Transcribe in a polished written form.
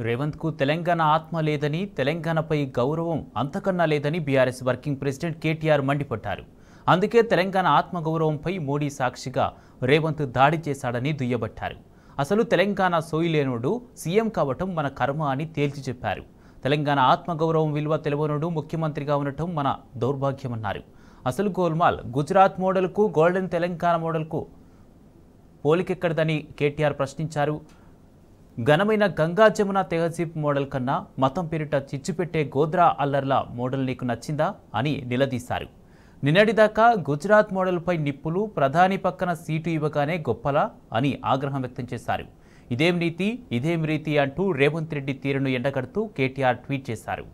రేవంత్కు తెలంగాణ ఆత్మ లేదని, తెలంగాణపై గౌరవం అంతకన్నా లేదని బీఆర్ఎస్ వర్కింగ్ ప్రెసిడెంట్ కేటీఆర్ మండిపడ్డారు. అందుకే తెలంగాణ ఆత్మగౌరవంపై మోడీ సాక్షిగా రేవంత్ దాడి చేశాడని దుయ్యబట్టారు. అసలు తెలంగాణ సోయిలేనుడు సీఎం కావటం మన కర్మ అని తేల్చి చెప్పారు. తెలంగాణ ఆత్మగౌరవం విలువ తెలవనుడు ముఖ్యమంత్రిగా ఉండటం మన దౌర్భాగ్యమన్నారు. అసలు గోల్మాల్ గుజరాత్ మోడల్కు, గోల్డెన్ తెలంగాణ మోడల్కు పోలికెక్కడదని కేటీఆర్ ప్రశ్నించారు. ఘనమైన గంగా జమున తెహజీబ్ మోడల్ కన్నా మతం పేరిట చిచ్చుపెట్టే గోద్రా అల్లర్ల మోడల్ నీకు నచ్చిందా అని నిలదీశారు. నిన్నటిదాకా గుజరాత్ మోడల్పై నిప్పులు, ప్రధాని పక్కన సీటు ఇవ్వగానే గొప్పలా అని ఆగ్రహం వ్యక్తం చేశారు. ఇదేం నీతి, ఇదేం రీతి అంటూ రేవంత్ రెడ్డి తీరును ఎండగడుతూ కేటీఆర్ ట్వీట్ చేశారు.